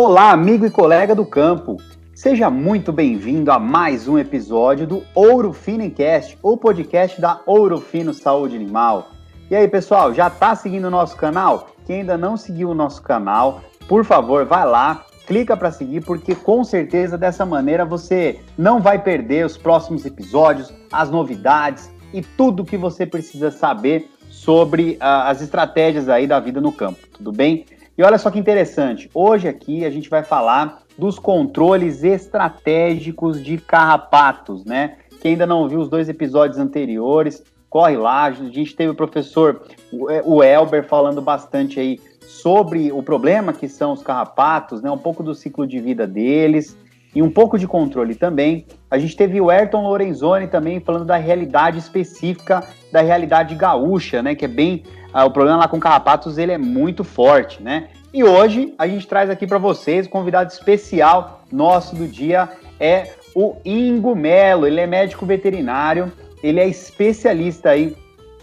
Olá, amigo e colega do campo. Seja muito bem-vindo a mais um episódio do Ouro Fino Cast, o podcast da Ouro Fino Saúde Animal. E aí, pessoal, já está seguindo o nosso canal? Quem ainda não seguiu o nosso canal, por favor, vai lá, clica para seguir, porque com certeza dessa maneira você não vai perder os próximos episódios, as novidades e tudo que você precisa saber sobre as estratégias aí da vida no campo, tudo bem? E olha só que interessante, hoje aqui a gente vai falar dos controles estratégicos de carrapatos, né? Quem ainda não viu os 2 episódios anteriores, corre lá, a gente teve o professor, o Elber, falando bastante aí sobre o problema que são os carrapatos, né? Um pouco do ciclo de vida deles e um pouco de controle também. A gente teve o Ayrton Lorenzoni também falando da realidade específica, da realidade gaúcha, né? Que é bem... o problema lá com carrapatos, ele é muito forte, né? E hoje a gente traz aqui para vocês, o convidado especial nosso do dia é o Ingo Melo. Ele é médico veterinário, ele é especialista aí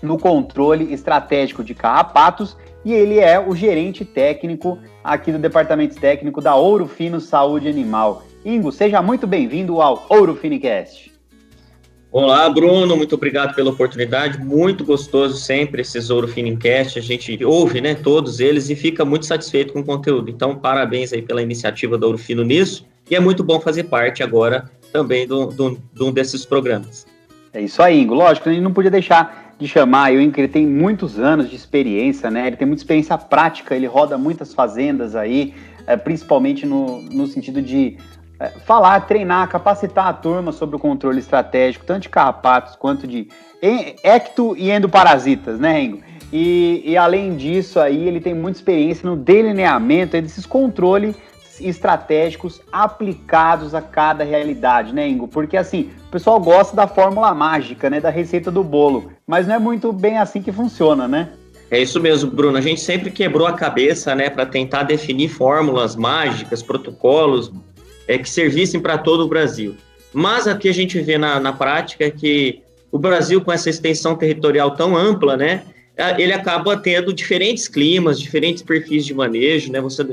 no controle estratégico de carrapatos e ele é o gerente técnico aqui do departamento técnico da Ouro Fino Saúde Animal. Ingo, seja muito bem-vindo ao Ouro Finicast. Olá, Bruno, muito obrigado pela oportunidade, muito gostoso sempre esses Ouro Finicast, a gente ouve, né, todos eles e fica muito satisfeito com o conteúdo, então parabéns aí pela iniciativa da Ouro Fino nisso, e é muito bom fazer parte agora também de um desses programas. É isso aí, Ingo, lógico, a gente não podia deixar de chamar o Ingo, que ele tem muitos anos de experiência, né, ele tem muita experiência prática, ele roda muitas fazendas aí, principalmente no sentido de falar, treinar, capacitar a turma sobre o controle estratégico, tanto de carrapatos quanto de ecto e endoparasitas, né, Ingo? E além disso aí, ele tem muita experiência no delineamento desses controles estratégicos aplicados a cada realidade, né, Ingo? Porque assim, o pessoal gosta da fórmula mágica, né, da receita do bolo, mas não é muito bem assim que funciona, né? É isso mesmo, Bruno, a gente sempre quebrou a cabeça, né, para tentar definir fórmulas mágicas, protocolos, que servissem para todo o Brasil. Mas aqui a gente vê na prática que o Brasil, com essa extensão territorial tão ampla, né, ele acaba tendo diferentes climas, diferentes perfis de manejo, né, você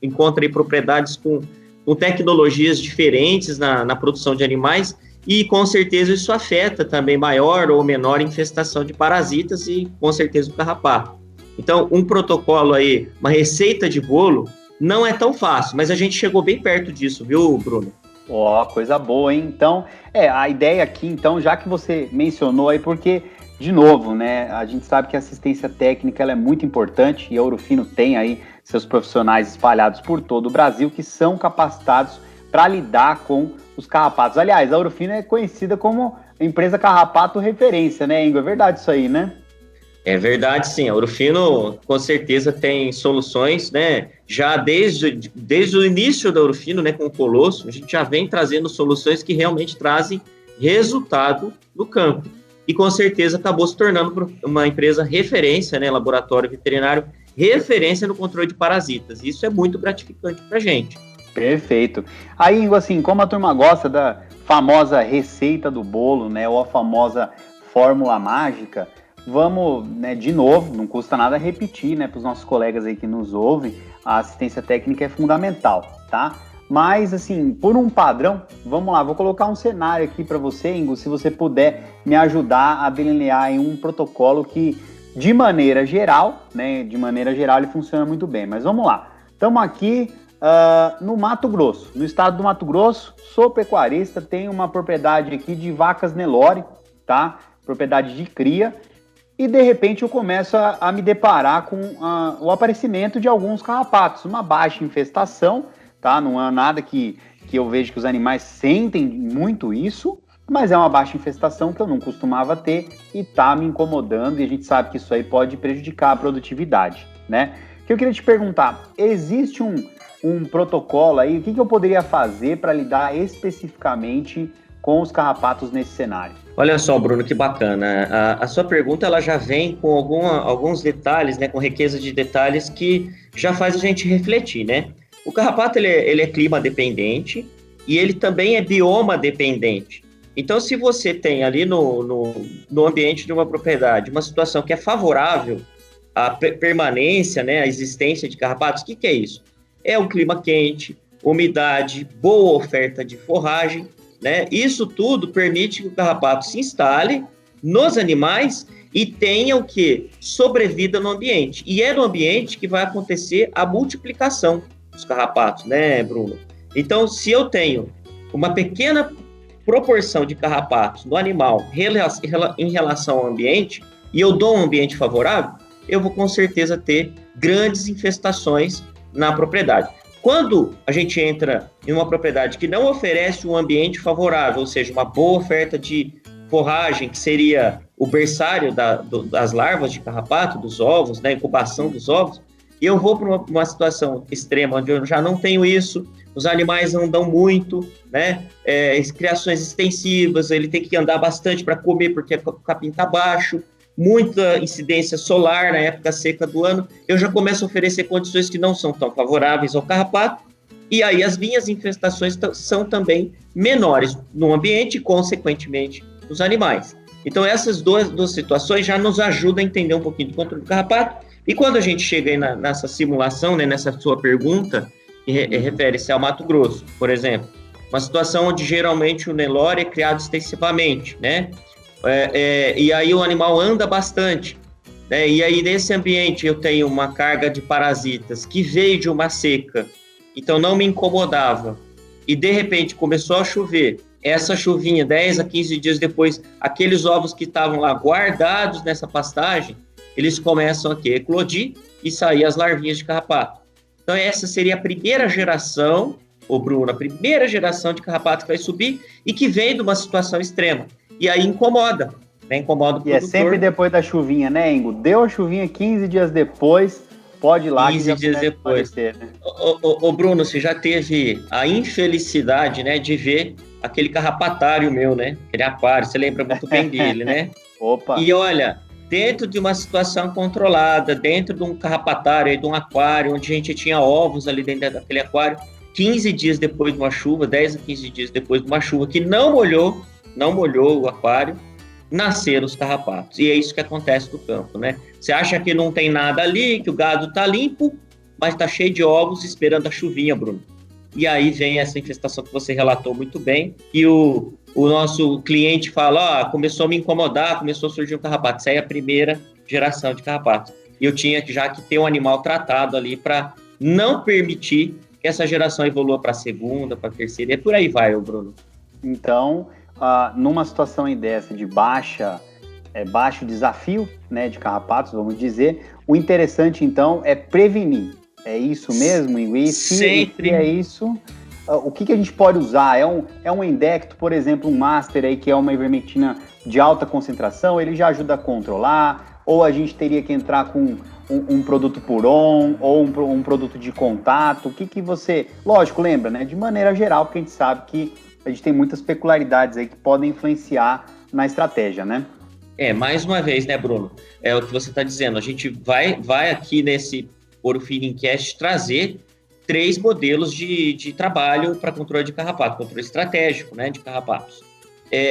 encontra aí propriedades com tecnologias diferentes na produção de animais e, com certeza, isso afeta também maior ou menor infestação de parasitas e, com certeza, o carrapato. Então, um protocolo aí, uma receita de bolo, não é tão fácil, mas a gente chegou bem perto disso, viu, Bruno? Coisa boa, hein? Então, a ideia aqui, então, já que você mencionou aí, porque, de novo, né, a gente sabe que a assistência técnica ela é muito importante e a Ouro Fino tem aí seus profissionais espalhados por todo o Brasil que são capacitados para lidar com os carrapatos. Aliás, a Ouro Fino é conhecida como empresa carrapato referência, né, Ingo? É verdade isso aí, né? É verdade, sim. A Ouro Fino, com certeza, tem soluções, né? Já desde o início da Ouro Fino, né, com o Colosso, a gente já vem trazendo soluções que realmente trazem resultado no campo. E, com certeza, acabou se tornando uma empresa referência, né, laboratório veterinário, referência no controle de parasitas. Isso é muito gratificante para a gente. Perfeito. Aí, Ingo, assim, como a turma gosta da famosa receita do bolo, né, ou a famosa fórmula mágica, vamos, né, de novo, não custa nada repetir, né, para os nossos colegas aí que nos ouvem, a assistência técnica é fundamental, tá? Mas, assim, por um padrão, vamos lá, vou colocar um cenário aqui para você, Ingo, se você puder me ajudar a delinear em um protocolo que, de maneira geral, ele funciona muito bem. Mas vamos lá, estamos aqui no Mato Grosso, no estado do Mato Grosso, sou pecuarista, tenho uma propriedade aqui de vacas Nelore, tá? Propriedade de cria. E, de repente, eu começo a me deparar com o aparecimento de alguns carrapatos, uma baixa infestação, tá? Não é nada que eu vejo que os animais sentem muito isso, mas é uma baixa infestação que eu não costumava ter e tá me incomodando, e a gente sabe que isso aí pode prejudicar a produtividade, né? O que eu queria te perguntar, existe um protocolo aí, o que eu poderia fazer para lidar especificamente com os carrapatos nesse cenário? Olha só, Bruno, que bacana. A sua pergunta ela já vem com alguns detalhes, né, com riqueza de detalhes que já faz a gente refletir, né? O carrapato ele é clima dependente e ele também é bioma dependente. Então, se você tem ali no ambiente de uma propriedade uma situação que é favorável à permanência, né, à existência de carrapatos, o que é isso? é o clima quente, umidade, boa oferta de forragem, né? Isso tudo permite que o carrapato se instale nos animais e tenha o quê? Sobrevida no ambiente. E é no ambiente que vai acontecer a multiplicação dos carrapatos, né, Bruno? Então, se eu tenho uma pequena proporção de carrapatos no animal em relação ao ambiente, e eu dou um ambiente favorável, eu vou com certeza ter grandes infestações na propriedade. Quando a gente entra em uma propriedade que não oferece um ambiente favorável, ou seja, uma boa oferta de forragem, que seria o berçário das larvas de carrapato, dos ovos, né, incubação dos ovos, e eu vou para uma situação extrema, onde eu já não tenho isso, os animais andam muito, né, criações extensivas, ele tem que andar bastante para comer, porque o capim está baixo, muita incidência solar na época seca do ano, eu já começo a oferecer condições que não são tão favoráveis ao carrapato, e aí as minhas infestações são também menores no ambiente e, consequentemente, nos animais. Então, essas duas situações já nos ajudam a entender um pouquinho do controle do carrapato, e quando a gente chega aí nessa simulação, né, nessa sua pergunta, que refere-se ao Mato Grosso, por exemplo, uma situação onde geralmente o Nelore é criado extensivamente, né? E aí o animal anda bastante, né? E aí nesse ambiente eu tenho uma carga de parasitas que veio de uma seca, então não me incomodava, e de repente começou a chover, essa chuvinha 10 a 15 dias depois, aqueles ovos que estavam lá guardados nessa pastagem, eles começam a eclodir e sair as larvinhas de carrapato. Então essa seria a primeira geração, Bruno, a primeira geração de carrapato que vai subir e que vem de uma situação extrema. E aí incomoda, né? Incomoda o produtor. E é sempre depois da chuvinha, né, Ingo? Deu a chuvinha 15 dias depois, pode ir lá 15 dias depois. Né? Bruno, você já teve a infelicidade, né, de ver aquele carrapatário meu, né? Aquele aquário, você lembra muito bem dele, né? Opa! E olha, dentro de uma situação controlada, dentro de um carrapatário, de um aquário, onde a gente tinha ovos ali dentro daquele aquário, 15 dias depois de uma chuva, 10 a 15 dias depois de uma chuva que não molhou o aquário, nasceram os carrapatos. E é isso que acontece no campo, né? Você acha que não tem nada ali, que o gado tá limpo, mas tá cheio de ovos esperando a chuvinha, Bruno. E aí vem essa infestação que você relatou muito bem, e o nosso cliente fala, começou a me incomodar, começou a surgir um carrapato. Essa é a primeira geração de carrapatos. E eu tinha já que ter um animal tratado ali para não permitir que essa geração evolua para a segunda, para a terceira, e por aí vai, Bruno. Então, numa situação aí dessa de baixo desafio, né, de carrapatos, vamos dizer, o interessante, então, é prevenir. É isso mesmo, Ingo? E sempre. Se é isso, o que a gente pode usar? É um endecto, por exemplo, um master aí, que é uma ivermectina de alta concentração, ele já ajuda a controlar, ou a gente teria que entrar com um produto Puron, ou um produto de contato? O que você... Lógico, lembra, né? De maneira geral, porque a gente sabe que a gente tem muitas peculiaridades aí que podem influenciar na estratégia, né? Mais uma vez, né, Bruno? É o que você está dizendo. A gente vai aqui nesse Ouro Finicast trazer 3 modelos de trabalho para controle de carrapato, controle estratégico, né, de carrapatos.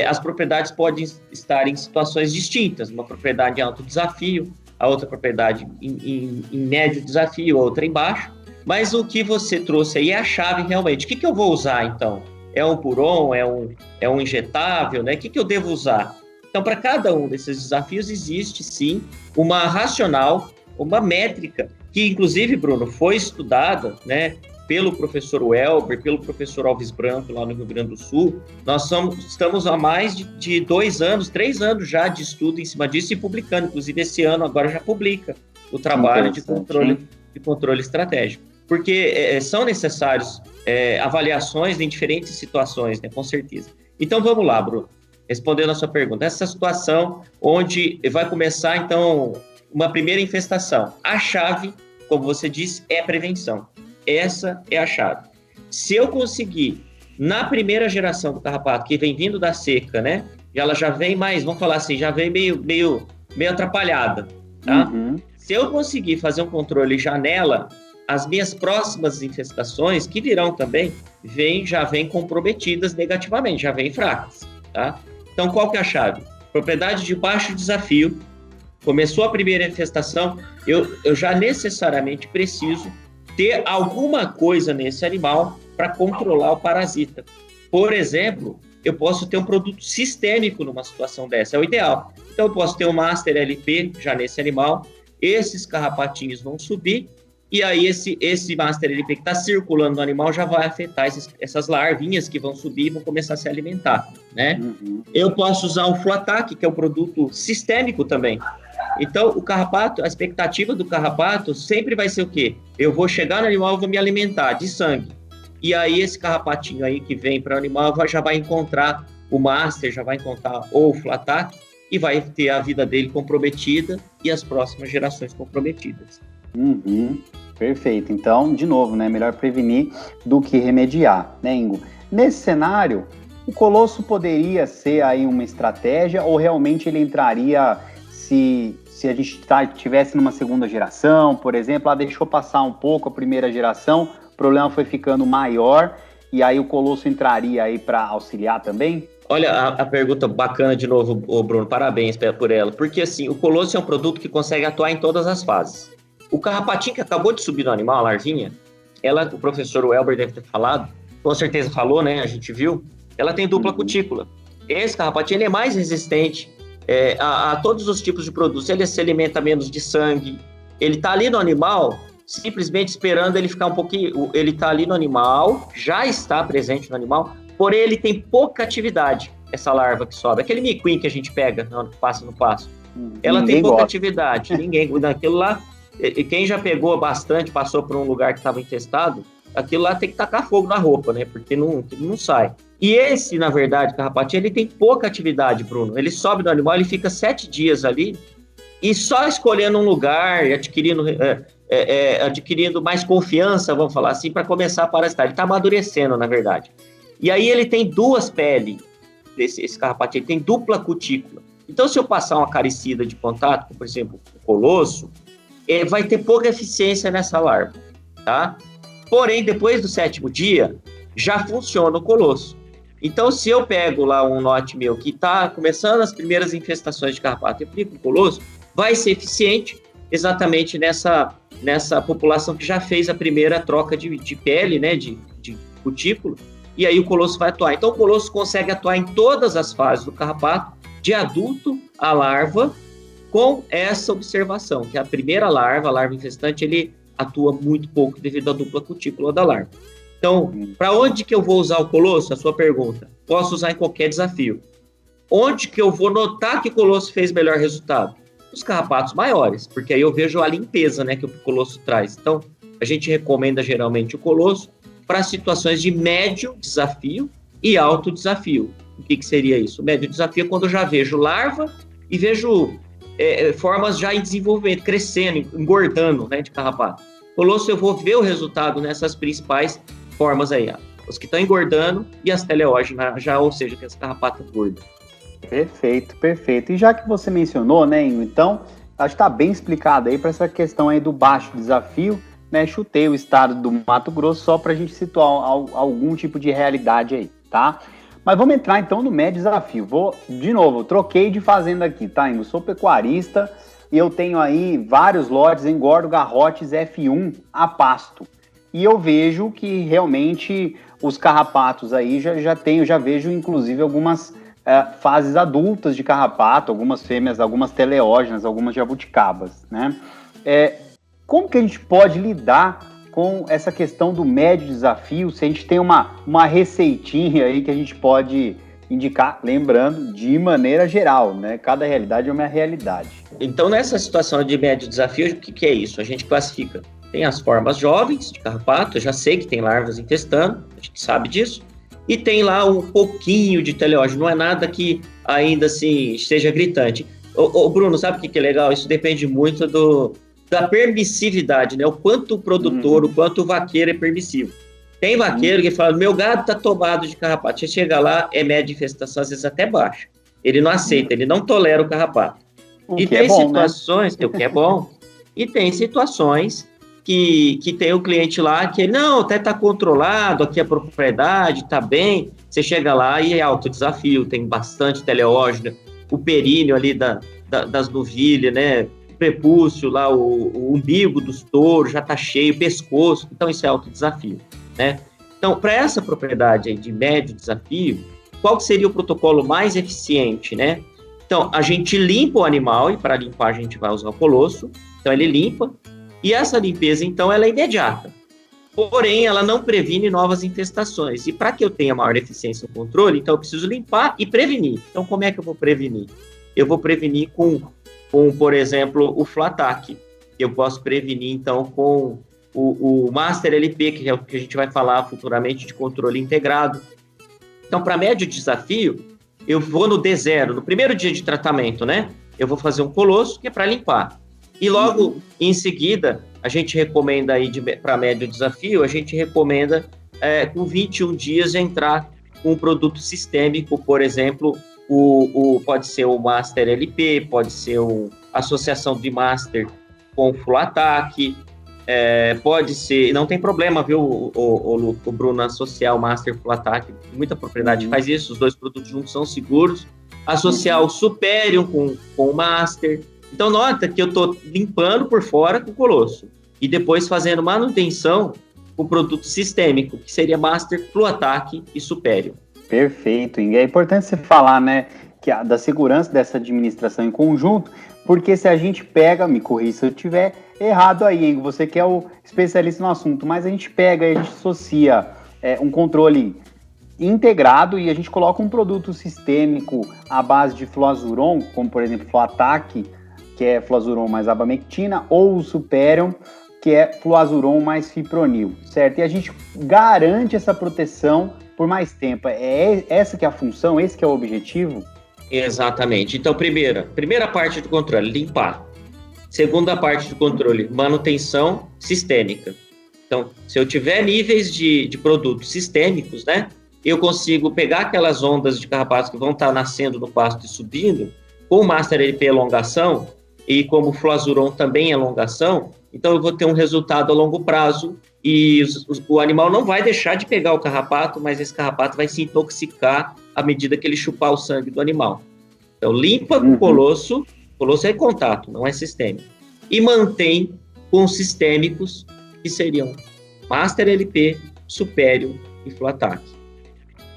As propriedades podem estar em situações distintas, uma propriedade em alto desafio, a outra propriedade em médio desafio, a outra em baixo, mas o que você trouxe aí é a chave realmente. O que eu vou usar, então? É um Puron, é um injetável, né? O que eu devo usar? Então, para cada um desses desafios, existe, sim, uma racional, uma métrica, que, inclusive, Bruno, foi estudada, né, pelo professor Welber, pelo professor Alves Branco, lá no Rio Grande do Sul. Nós estamos há mais de 2 anos, 3 anos já de estudo em cima disso e publicando. Inclusive, esse ano agora já publica o trabalho de controle estratégico. Porque são necessários avaliações em diferentes situações, né, com certeza. Então, vamos lá, Bruno, respondendo a sua pergunta. Essa situação onde vai começar, então, uma primeira infestação. A chave, como você disse, é a prevenção. Essa é a chave. Se eu conseguir, na primeira geração do carrapato, que vem vindo da seca, né? Ela já vem mais, vamos falar assim, já vem meio atrapalhada, tá? Uhum. Se eu conseguir fazer um controle já nela, as minhas próximas infestações, que virão também, já vêm comprometidas negativamente, já vêm fracas, tá? Então, qual que é a chave? Propriedade de baixo desafio. Começou a primeira infestação, eu já necessariamente preciso ter alguma coisa nesse animal para controlar o parasita. Por exemplo, eu posso ter um produto sistêmico numa situação dessa, é o ideal. Então, eu posso ter um Master LP já nesse animal, esses carrapatinhos vão subir, e aí esse Master LP que está circulando no animal já vai afetar essas larvinhas que vão subir e vão começar a se alimentar, né? Uhum. Eu posso usar um Fluatac, que é um produto sistêmico também. Então, o carrapato, a expectativa do carrapato sempre vai ser o quê? Eu vou chegar no animal e vou me alimentar de sangue. E aí, esse carrapatinho aí que vem para o animal já vai encontrar o Master, já vai encontrar o Fluatac e vai ter a vida dele comprometida e as próximas gerações comprometidas. Uhum. Perfeito. Então, de novo, né? Melhor prevenir do que remediar, né, Ingo? Nesse cenário, o Colosso poderia ser aí uma estratégia ou realmente ele entraria se a gente tivesse numa segunda geração, por exemplo, deixou passar um pouco a primeira geração, o problema foi ficando maior e aí o Colosso entraria aí para auxiliar também? Olha, a pergunta bacana de novo, Bruno, parabéns por ela, porque assim, o Colosso é um produto que consegue atuar em todas as fases. O carrapatinho que acabou de subir no animal, a larvinha, o professor Welber deve ter falado, com certeza falou, né, a gente viu, ela tem dupla cutícula. Esse carrapatinho ele é mais resistente a todos os tipos de produtos, ele se alimenta menos de sangue, ele está ali no animal, simplesmente esperando ele ficar um pouquinho, ele está ali no animal, já está presente no animal, porém ele tem pouca atividade, essa larva que sobe, aquele miquim que a gente pega, passa no passo, ela tem pouca atividade, ninguém cuida daquilo lá, e quem já pegou bastante, passou por um lugar que estava infestado, aquilo lá tem que tacar fogo na roupa, né, porque não sai. E esse, na verdade, carrapatinho, ele tem pouca atividade, Bruno. Ele sobe no animal, ele fica 7 dias ali e só escolhendo um lugar, adquirindo mais confiança, vamos falar assim, para começar a parasitar. Ele está amadurecendo, na verdade. E aí ele tem 2 peles, esse carrapatinho, ele tem dupla cutícula. Então, se eu passar uma acaricida de contato, por exemplo, o Colosso, vai ter pouca eficiência nessa larva, tá? Porém, depois do 7º dia, já funciona o Colosso. Então, se eu pego lá um lote meu que está começando as primeiras infestações de carrapato e aplico o Colosso, vai ser eficiente exatamente nessa população que já fez a primeira troca de pele, né, de cutícula, e aí o Colosso vai atuar. Então, o Colosso consegue atuar em todas as fases do carrapato, de adulto a larva, com essa observação, que a primeira larva, a larva infestante, ele atua muito pouco devido à dupla cutícula da larva. Então, para onde que eu vou usar o Colosso? A sua pergunta. Posso usar em qualquer desafio. Onde que eu vou notar que o Colosso fez melhor resultado? Os carrapatos maiores, porque aí eu vejo a limpeza, né, que o Colosso traz. Então, a gente recomenda geralmente o Colosso para situações de médio desafio e alto desafio. O que seria isso? O médio desafio é quando eu já vejo larva e vejo formas já em desenvolvimento, crescendo, engordando, né, de carrapato. Colosso, eu vou ver o resultado nessas principais formas aí, os que estão engordando e as teleógenas, já, ou seja, que as carrapatas gordas. Perfeito, perfeito. E já que você mencionou, né, Ingo, então, acho que está bem explicado aí para essa questão aí do baixo desafio, né, chutei o estado do Mato Grosso só para a gente situar algum tipo de realidade aí, tá? Mas vamos entrar então no médio desafio. De novo, troquei de fazenda aqui, tá, Ingo? Sou pecuarista e eu tenho aí vários lotes, engordo garrotes F1 a pasto. E eu vejo que realmente os carrapatos aí já vejo inclusive algumas fases adultas de carrapato, algumas fêmeas, algumas teleógenas, algumas jabuticabas, né? Como que a gente pode lidar com essa questão do médio desafio, se a gente tem uma receitinha aí que a gente pode indicar, lembrando, de maneira geral, né? Cada realidade é uma realidade. Então, nessa situação de médio desafio, o que é isso? A gente classifica. Tem as formas jovens de carrapato, eu já sei que tem larvas infestando, a gente sabe disso, e tem lá um pouquinho de teleógeno, não é nada que ainda assim seja gritante. Ô Bruno, sabe o que é legal? Isso depende muito da permissividade, né? O quanto o produtor, o quanto o vaqueiro é permissivo. Tem vaqueiro que fala, meu gado tá tomado de carrapato. Você chega lá, é média de infestação, às vezes até baixa. Ele não aceita, ele não tolera o carrapato. E tem situações, o que é bom, e tem situações que tem o cliente lá que, não, até tá controlado, aqui a propriedade, tá bem. Você chega lá e é alto desafio, tem bastante teleógeno, o períneo ali das novilhas, né? prepúcio, lá o umbigo dos touros já está cheio, pescoço, então isso é alto desafio, né? Então, para essa propriedade aí de médio desafio, qual seria o protocolo mais eficiente, né? Então, a gente limpa o animal, e para limpar a gente vai usar o colosso, então ele limpa, e essa limpeza, então, ela é imediata. Porém, ela não previne novas infestações. E para que eu tenha maior eficiência no controle, então eu preciso limpar e prevenir. Então, como é que eu vou prevenir? Eu vou prevenir com por exemplo, o Flatak. Eu posso prevenir, então, com o Master LP, que é o que a gente vai falar futuramente de controle integrado. Então, para médio desafio, eu vou no D0, no primeiro dia de tratamento, né? Eu vou fazer um colosso, que é para limpar. E logo em seguida, a gente recomenda aí para médio desafio, a gente recomenda com 21 dias entrar com um produto sistêmico, por exemplo, pode ser o Master LP, pode ser a associação de Master com o Flatak, pode ser, não tem problema, viu, o Bruno, associar o Master Flatak, muita propriedade faz isso, os dois produtos juntos são seguros, associar o Superior com o Master. Então, nota que eu estou limpando por fora com o colosso e depois fazendo manutenção com o produto sistêmico, que seria Master, Fluatac e Superior. Perfeito, Inga. É importante você falar, né, da segurança dessa administração em conjunto, porque se a gente pega, me corrija se eu estiver errado aí, Inga, você que é o especialista no assunto, mas a gente pega e a gente associa um controle integrado e a gente coloca um produto sistêmico à base de fluazuron, como por exemplo Fluatac, que é fluazuron mais abamectina, ou o Superior, que é fluazuron mais fipronil, certo? E a gente garante essa proteção por mais tempo. É essa que é a função, esse que é o objetivo? Exatamente. Então, primeira parte do controle, limpar. Segunda parte do controle, manutenção sistêmica. Então, se eu tiver níveis de produtos sistêmicos, né, eu consigo pegar aquelas ondas de carrapatos que vão estar nascendo no pasto e subindo, com o Master LP elongação, e como o fluazuron também é elongação, então eu vou ter um resultado a longo prazo e o animal não vai deixar de pegar o carrapato, mas esse carrapato vai se intoxicar à medida que ele chupar o sangue do animal. Então, limpa com o colosso é contato, não é sistêmico. E mantém com sistêmicos, que seriam Master LP, Superior e Fluatac.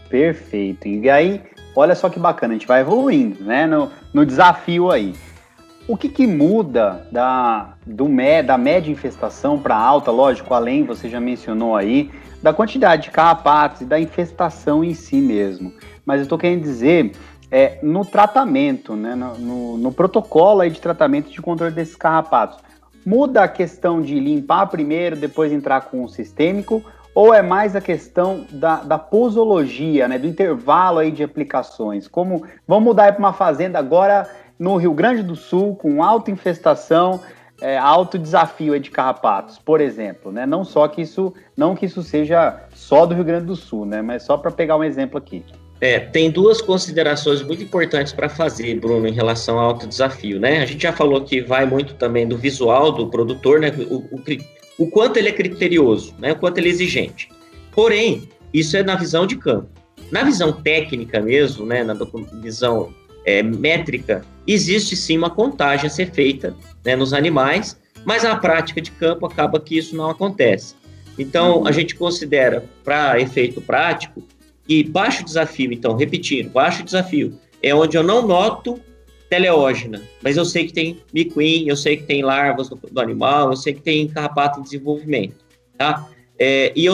Perfeito. E aí, olha só que bacana, a gente vai evoluindo, né, no desafio aí. O que muda da média infestação para alta, lógico, além, você já mencionou aí, da quantidade de carrapatos e da infestação em si mesmo. Mas eu estou querendo dizer, no tratamento, né, no protocolo aí de tratamento de controle desses carrapatos, muda a questão de limpar primeiro, depois entrar com o sistêmico, ou é mais a questão da posologia, né, do intervalo aí de aplicações? Vamos mudar para uma fazenda agora no Rio Grande do Sul, com alta infestação, alto desafio aí de carrapatos, por exemplo, né? Não que isso seja só do Rio Grande do Sul, né? Mas só para pegar um exemplo aqui. Tem duas considerações muito importantes para fazer, Bruno, em relação ao alto desafio, né? A gente já falou que vai muito também do visual do produtor, né? O quanto ele é criterioso, né? O quanto ele é exigente. Porém, isso é na visão de campo. Na visão técnica mesmo, né? Na visão métrica, existe sim uma contagem a ser feita, né, nos animais, mas na prática de campo acaba que isso não acontece. Então, a gente considera, para efeito prático, que baixo desafio, então, repetindo, baixo desafio é onde eu não noto teleógena, mas eu sei que tem miquim, eu sei que tem larvas do animal, eu sei que tem carrapato em desenvolvimento, tá? E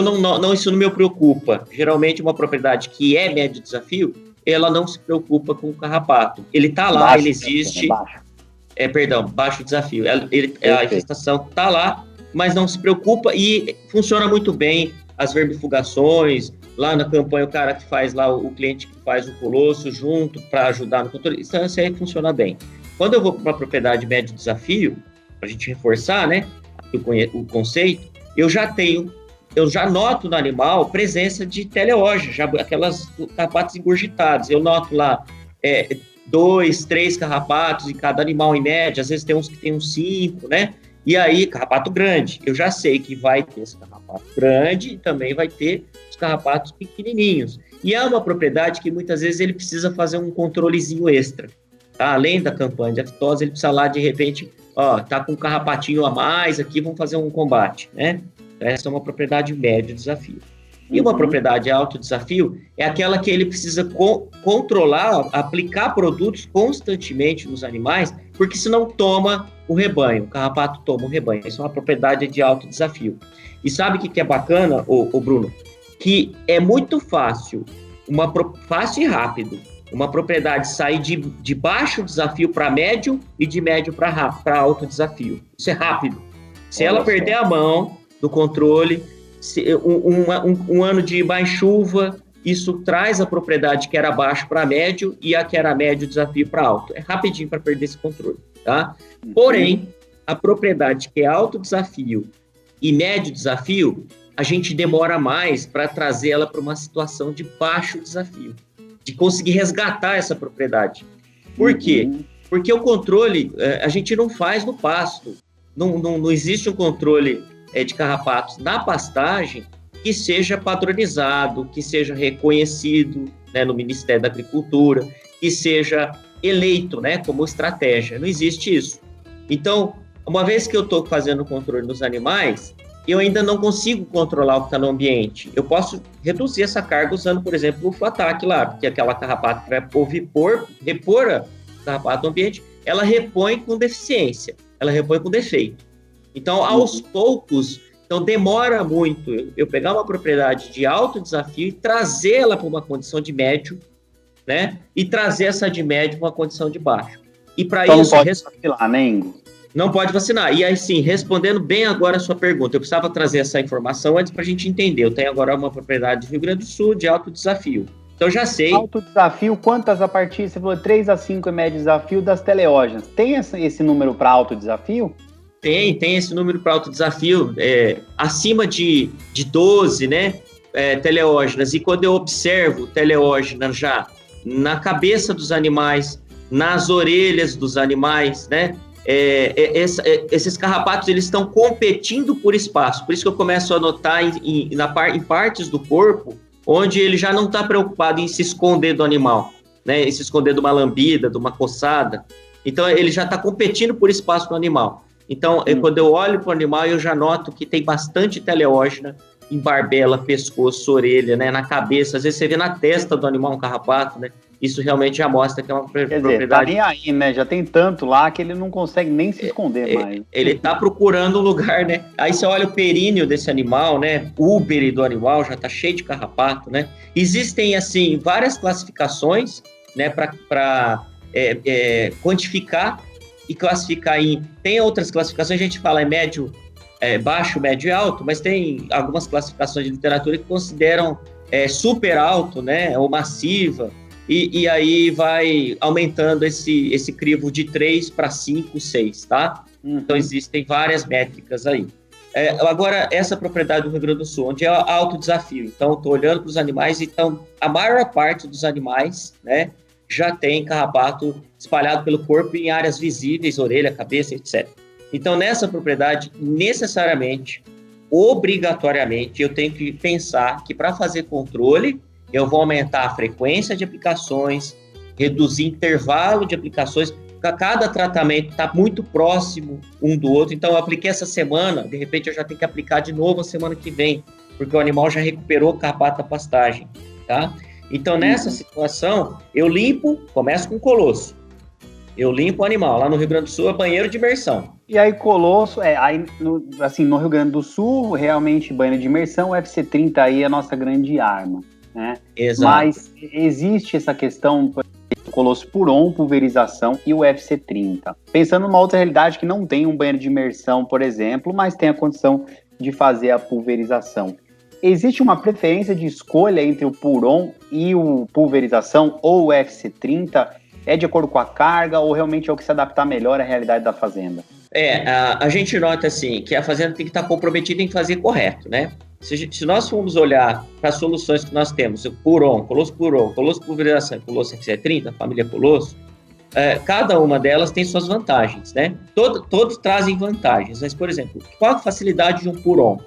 isso não me preocupa. Geralmente, uma propriedade que é médio desafio, ela não se preocupa com o carrapato. Ele está lá, baixo, ele existe. Baixo desafio. A infestação está lá, mas não se preocupa e funciona muito bem as vermifugações. Lá na campanha, o cara que faz lá, o cliente que faz o colosso junto para ajudar no controle, isso aí funciona bem. Quando eu vou para uma propriedade médio desafio, para a gente reforçar, né, o conceito, eu já noto no animal presença de teleógena, aquelas carrapatos engurgitados. Eu noto lá 2, 3 carrapatos em cada animal em média, às vezes tem uns que tem uns 5, né? E aí, carrapato grande, eu já sei que vai ter esse carrapato grande e também vai ter os carrapatos pequenininhos. E é uma propriedade que muitas vezes ele precisa fazer um controlezinho extra, tá? Além da campanha de aftosa, ele precisa lá, de repente, ó, tá com um carrapatinho a mais aqui, vamos fazer um combate, né? Essa é uma propriedade médio desafio. E uma propriedade alto desafio é aquela que ele precisa controlar, aplicar produtos constantemente nos animais, porque senão toma o rebanho, o carrapato toma o rebanho. Isso é uma propriedade de alto desafio. E sabe o que é bacana, o Bruno? Que é muito fácil, fácil e rápido, uma propriedade sair de baixo desafio para médio e de médio para alto desafio. Isso é rápido. Se ela perder a mão do controle, um ano de mais chuva, isso traz a propriedade que era baixo para médio e a que era médio desafio para alto. É rapidinho para perder esse controle, tá? Porém, a propriedade que é alto desafio e médio desafio, a gente demora mais para trazer ela para uma situação de baixo desafio, de conseguir resgatar essa propriedade. Por quê? Porque o controle a gente não faz no pasto. Não existe um controle de carrapatos na pastagem que seja padronizado, que seja reconhecido, né, no Ministério da Agricultura, que seja eleito, né, como estratégia. Não existe isso. Então, uma vez que eu estou fazendo o controle dos animais, eu ainda não consigo controlar o que está no ambiente. Eu posso reduzir essa carga usando, por exemplo, o FATAC lá, porque aquela carrapato que vai repor a carrapato no ambiente, ela repõe com deficiência, ela repõe com defeito. Então, aos poucos, então demora muito eu pegar uma propriedade de alto desafio e trazê-la para uma condição de médio, né? E trazer essa de médio para uma condição de baixo. E para então isso... não pode vacilar, né, Ingo? Não pode vacinar. E aí, sim, respondendo bem agora a sua pergunta, eu precisava trazer essa informação antes para a gente entender. Eu tenho agora uma propriedade do Rio Grande do Sul de alto desafio. Então, já sei... Alto desafio, quantas a partir? Você falou 3 a 5 é médio desafio das teleógenas. Tem esse número para alto desafio? Tem esse número para alto desafio, acima de 12, né, teleógenas. E quando eu observo teleógenas já na cabeça dos animais, nas orelhas dos animais, né, esses carrapatos eles estão competindo por espaço. Por isso que eu começo a notar em partes do corpo onde ele já não está preocupado em se esconder do animal, né, em se esconder de uma lambida, de uma coçada. Então, ele já está competindo por espaço no animal. Então, quando eu olho para o animal, eu já noto que tem bastante teleógena em barbela, pescoço, orelha, né, na cabeça. Às vezes você vê na testa do animal um carrapato, né? Isso realmente já mostra que é uma propriedade... Quer dizer, tá nem aí, né? Já tem tanto lá que ele não consegue nem se esconder mais. Ele está procurando um lugar, né? Aí você olha o períneo desse animal, né? O úbere do animal já está cheio de carrapato, né? Existem, assim, várias classificações, né? Para quantificar e classificar em... Tem outras classificações, a gente fala em médio, baixo, médio e alto, mas tem algumas classificações de literatura que consideram super alto, né, ou massiva, e aí vai aumentando esse crivo de 3 para 5, 6, tá? Então, existem várias métricas aí. Agora, essa propriedade do Rio Grande do Sul, onde é alto desafio. Então, estou olhando para os animais, então, a maior parte dos animais, né, já tem carrapato espalhado pelo corpo em áreas visíveis, orelha, cabeça, etc. Então, nessa propriedade, necessariamente, obrigatoriamente, eu tenho que pensar que para fazer controle, eu vou aumentar a frequência de aplicações, reduzir intervalo de aplicações, porque cada tratamento está muito próximo um do outro. Então, eu apliquei essa semana, de repente eu já tenho que aplicar de novo a semana que vem, porque o animal já recuperou o carrapato da pastagem, tá? Então, nessa situação, eu começo com colosso. Eu limpo o animal. Lá no Rio Grande do Sul é banheiro de imersão. E aí, colosso, no Rio Grande do Sul, realmente, banheiro de imersão, o FC30 aí é a nossa grande arma, né? Exato. Mas existe essa questão, colosso Puron, pulverização e o FC30. Pensando numa outra realidade que não tem um banheiro de imersão, por exemplo, mas tem a condição de fazer a pulverização. Existe uma preferência de escolha entre o Puron e o pulverização ou o FC30? É de acordo com a carga ou realmente é o que se adaptar melhor à realidade da fazenda? A gente nota assim que a fazenda tem que estar comprometida em fazer correto, né? Se nós formos olhar para as soluções que nós temos, o Puron, colosso pulverização, colosso FC30, família colosso, cada uma delas tem suas vantagens, né? Todos trazem vantagens, mas, por exemplo, qual a facilidade de um Puron?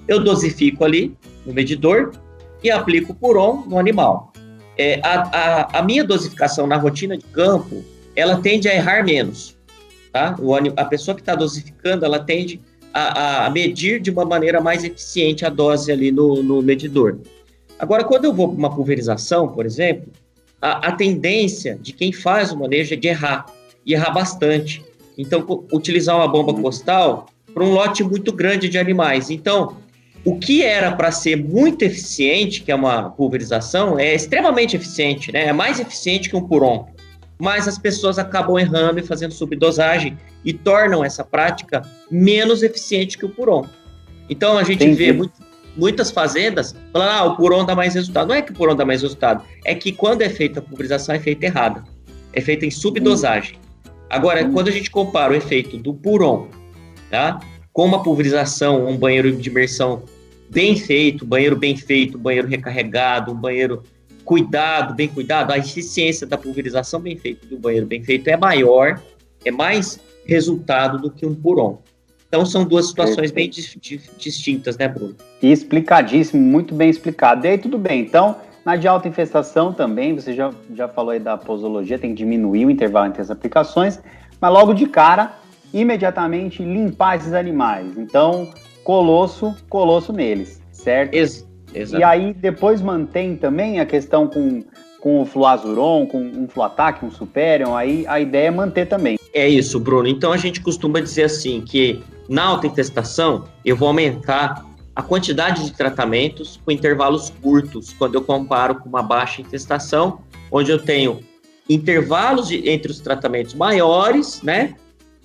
Eu dosifico ali no medidor e aplico o Puron no animal. A minha dosificação na rotina de campo, ela tende a errar menos. tá? A pessoa que está dosificando, ela tende a medir de uma maneira mais eficiente a dose ali no medidor. Agora, quando eu vou para uma pulverização, por exemplo, a tendência de quem faz o manejo é de errar, e errar bastante. Então, utilizar uma bomba costal para um lote muito grande de animais. Então, o que era para ser muito eficiente, que é uma pulverização, é extremamente eficiente, né? É mais eficiente que um puron. Mas as pessoas acabam errando e fazendo subdosagem e tornam essa prática menos eficiente que o puron. Então, a gente vê muitas fazendas falando, o puron dá mais resultado. Não é que o puron dá mais resultado, é que quando é feita a pulverização, é feita errada. É feita em subdosagem. Agora, quando a gente compara o efeito do puron, tá, com uma pulverização, um banheiro de imersão bem feito, banheiro recarregado, um banheiro bem cuidado, a eficiência da pulverização bem feita do banheiro bem feito é maior, é mais resultado do que um puron. Então, são duas situações bem distintas, né, Bruno? E explicadíssimo, muito bem explicado. E aí, tudo bem. Então, na de alta infestação também, você já falou aí da posologia, tem que diminuir o intervalo entre as aplicações, mas logo de cara, imediatamente limpar esses animais. Então, colosso neles, certo? Exato. E aí, depois mantém também a questão com o fluazuron, com um Fluatac, um Superion, aí a ideia é manter também. É isso, Bruno. Então, a gente costuma dizer assim, que na alta infestação, eu vou aumentar a quantidade de tratamentos com intervalos curtos, quando eu comparo com uma baixa infestação, onde eu tenho intervalos entre os tratamentos maiores, né?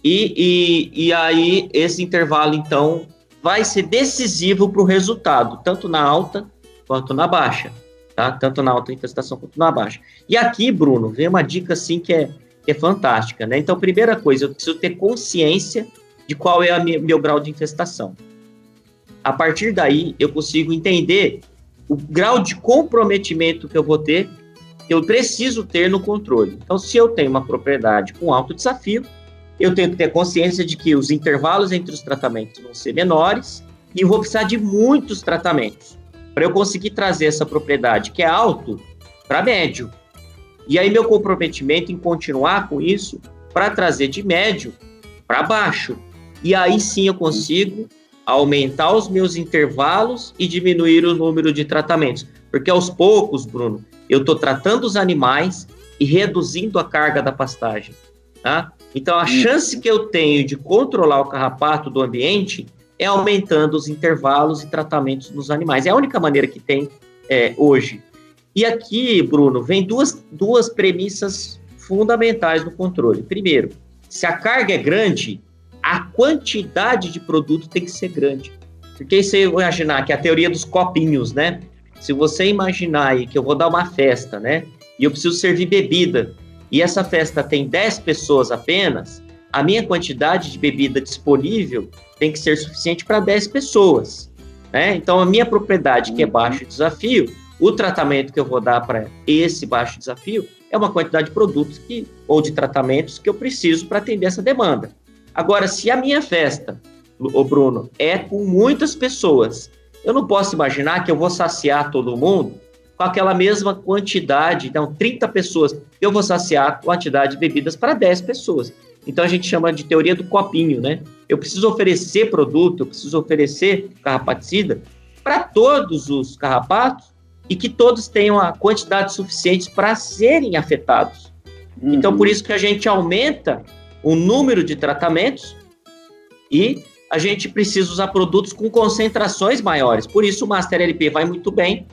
E aí, esse intervalo, então, vai ser decisivo para o resultado, tanto na alta quanto na baixa, tá? Tanto na alta infestação quanto na baixa. E aqui, Bruno, vem uma dica, assim, que é fantástica, né? Então, primeira coisa, eu preciso ter consciência de qual é o meu grau de infestação. A partir daí, eu consigo entender o grau de comprometimento que eu vou ter, que eu preciso ter no controle. Então, se eu tenho uma propriedade com alto desafio, eu tenho que ter consciência de que os intervalos entre os tratamentos vão ser menores e eu vou precisar de muitos tratamentos para eu conseguir trazer essa propriedade que é alto para médio. E aí, meu comprometimento em continuar com isso para trazer de médio para baixo. E aí sim eu consigo aumentar os meus intervalos e diminuir o número de tratamentos. Porque aos poucos, Bruno, eu estou tratando os animais e reduzindo a carga da pastagem, tá? Então, a chance que eu tenho de controlar o carrapato do ambiente é aumentando os intervalos e tratamentos nos animais. É a única maneira que tem hoje. E aqui, Bruno, vem duas premissas fundamentais no controle. Primeiro, se a carga é grande, a quantidade de produto tem que ser grande. Porque se eu imaginar que a teoria dos copinhos, né? Se você imaginar aí que eu vou dar uma festa, né? E eu preciso servir bebida, e essa festa tem 10 pessoas apenas, a minha quantidade de bebida disponível tem que ser suficiente para 10 pessoas, né? Então, a minha propriedade, que é baixo desafio, o tratamento que eu vou dar para esse baixo desafio é uma quantidade de produtos ou de tratamentos que eu preciso para atender essa demanda. Agora, se a minha festa, Bruno, é com muitas pessoas, eu não posso imaginar que eu vou saciar todo mundo com aquela mesma quantidade, então 30 pessoas, eu vou saciar a quantidade de bebidas para 10 pessoas. Então a gente chama de teoria do copinho, né? Eu preciso oferecer produto, eu preciso oferecer carrapaticida para todos os carrapatos e que todos tenham a quantidade suficiente para serem afetados. Então, por isso que a gente aumenta o número de tratamentos e a gente precisa usar produtos com concentrações maiores. Por isso o Master LP vai muito bem,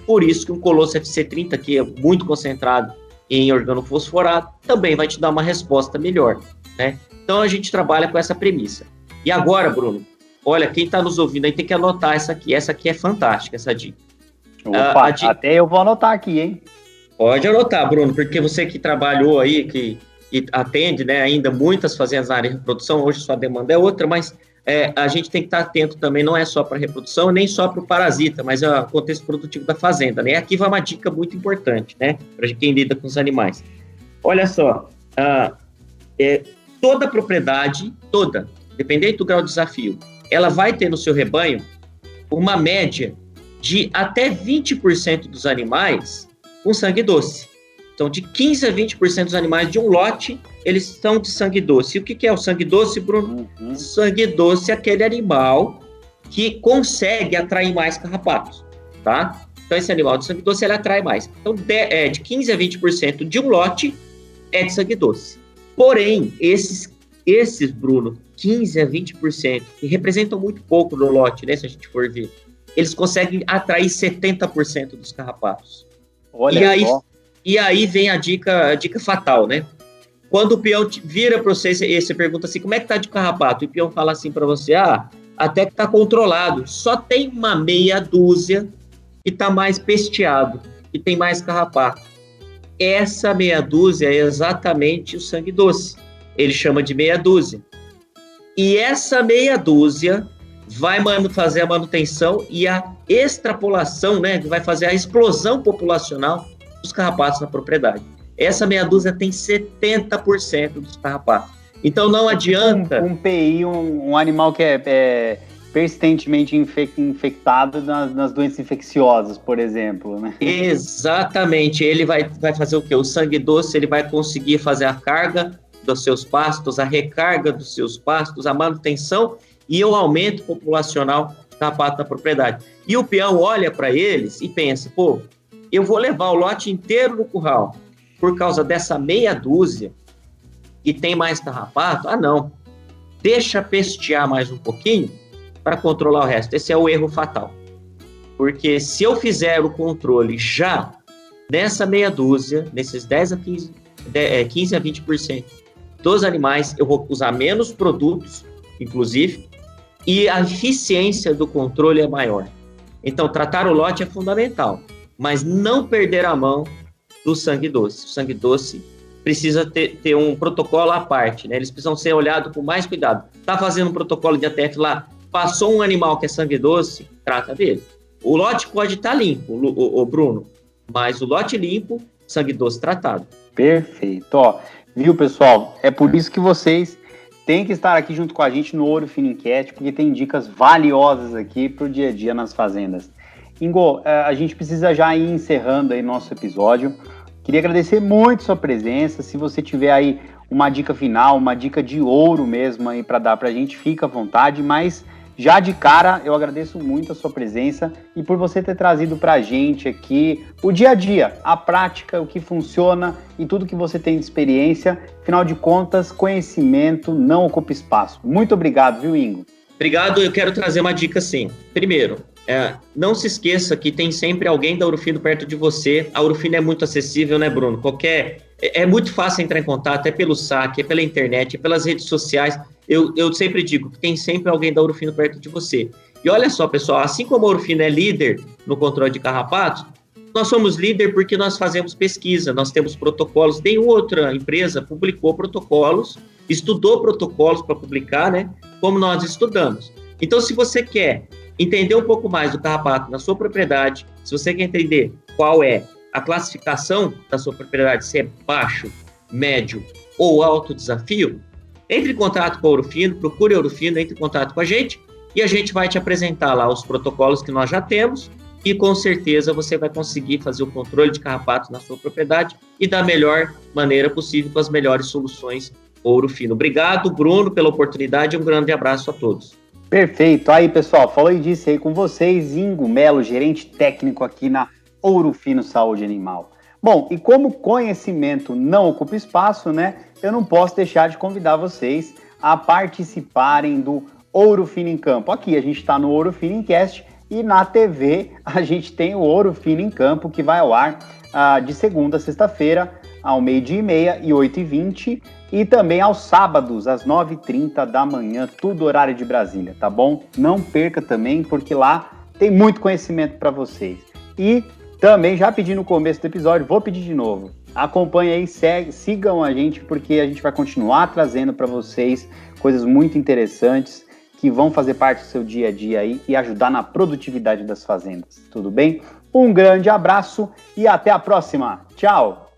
por isso que um Colosso FC30, que é muito concentrado em organofosforado, também vai te dar uma resposta melhor, né? Então a gente trabalha com essa premissa. E agora, Bruno, olha, quem está nos ouvindo aí tem que anotar essa aqui é fantástica, essa dica. Opa, até eu vou anotar aqui, hein? Pode anotar, Bruno, porque você que trabalhou aí, que atende, né, ainda muitas fazendas na área de reprodução, hoje sua demanda é outra, mas a gente tem que estar atento também, não é só para a reprodução, nem só para o parasita, mas é o contexto produtivo da fazenda, né? Aqui vai uma dica muito importante, né, para quem lida com os animais. Olha só, toda propriedade, dependendo do grau de desafio, ela vai ter no seu rebanho uma média de até 20% dos animais com sangue doce. Então, de 15% a 20% dos animais de um lote, eles são de sangue doce. E o que é o sangue doce, Bruno? Sangue doce é aquele animal que consegue atrair mais carrapatos, tá? Então, esse animal de sangue doce, ele atrai mais. Então, de 15% a 20% de um lote é de sangue doce. Porém, esses Bruno, 15% a 20%, que representam muito pouco no lote, né, se a gente for ver, eles conseguem atrair 70% dos carrapatos. Olha só. E aí vem a dica fatal, né? Quando o peão vira para você e você pergunta assim, como é que tá de carrapato? E o peão fala assim para você, até que tá controlado. Só tem uma meia dúzia que tá mais pesteado, que tem mais carrapato. Essa meia dúzia é exatamente o sangue doce. Ele chama de meia dúzia. E essa meia dúzia vai fazer a manutenção e a extrapolação, né? Vai fazer a explosão populacional dos carrapatos na propriedade. Essa meia dúzia tem 70% dos carrapatos. Então não adianta... Um PI, um animal que é persistentemente infectado nas doenças infecciosas, por exemplo, né? Exatamente. Ele vai fazer o quê? O sangue doce, ele vai conseguir fazer a carga dos seus pastos, a recarga dos seus pastos, a manutenção e o aumento populacional de carrapato na propriedade. E o peão olha para eles e pensa, eu vou levar o lote inteiro no curral por causa dessa meia dúzia que tem mais carrapato? Não. Deixa pestear mais um pouquinho para controlar o resto. Esse é o erro fatal. Porque se eu fizer o controle já nessa meia dúzia, nesses 15 a 20% dos animais, eu vou usar menos produtos, inclusive, e a eficiência do controle é maior. Então, tratar o lote é fundamental, mas não perder a mão do sangue doce. O sangue doce precisa ter um protocolo à parte, né? Eles precisam ser olhados com mais cuidado. Está fazendo um protocolo de ATF lá, passou um animal que é sangue doce, trata dele. O lote pode estar limpo, o Bruno, mas o lote limpo, sangue doce tratado. Perfeito. Viu, pessoal? É por isso que vocês têm que estar aqui junto com a gente no Ouro Fino Enquete, porque tem dicas valiosas aqui para o dia a dia nas fazendas. Ingo, a gente precisa já ir encerrando aí nosso episódio. Queria agradecer muito sua presença. Se você tiver aí uma dica final, uma dica de ouro mesmo aí para dar para a gente, fica à vontade, mas já de cara eu agradeço muito a sua presença e por você ter trazido para a gente aqui o dia a dia, a prática, o que funciona e tudo que você tem de experiência. Afinal de contas, conhecimento não ocupa espaço. Muito obrigado, viu, Ingo? Obrigado, eu quero trazer uma dica sim. Primeiro, não se esqueça que tem sempre alguém da Ouro Fino perto de você. A Ouro Fino é muito acessível, né, Bruno? É muito fácil entrar em contato, é pelo saque, é pela internet, é pelas redes sociais. Eu sempre digo que tem sempre alguém da Ouro Fino perto de você. E olha só, pessoal, assim como a Ouro Fino é líder no controle de carrapatos, nós somos líder porque nós fazemos pesquisa, nós temos protocolos. Nenhuma outra empresa publicou protocolos, estudou protocolos para publicar, né? Como nós estudamos. Então, se você quer entender um pouco mais do carrapato na sua propriedade, se você quer entender qual é a classificação da sua propriedade, se é baixo, médio ou alto desafio, entre em contato com a Ouro Fino, procure a Ouro Fino, entre em contato com a gente e a gente vai te apresentar lá os protocolos que nós já temos e com certeza você vai conseguir fazer o controle de carrapatos na sua propriedade e da melhor maneira possível com as melhores soluções Ouro Fino. Obrigado, Bruno, pela oportunidade e um grande abraço a todos. Perfeito. Aí, pessoal, falei disso aí com vocês, Ingo Melo, gerente técnico aqui na Ouro Fino Saúde Animal. Bom, e como conhecimento não ocupa espaço, né, eu não posso deixar de convidar vocês a participarem do Ouro Fino em Campo. Aqui a gente está no Ouro Fino Encast e na TV a gente tem o Ouro Fino em Campo, que vai ao ar de segunda a sexta-feira, ao 12h30 e 8h20, e também aos sábados, às 9h30 da manhã, tudo horário de Brasília, tá bom? Não perca também, porque lá tem muito conhecimento para vocês. E também, já pedi no começo do episódio, vou pedir de novo. Acompanhem aí, sigam a gente, porque a gente vai continuar trazendo para vocês coisas muito interessantes que vão fazer parte do seu dia a dia aí e ajudar na produtividade das fazendas, tudo bem? Um grande abraço e até a próxima. Tchau!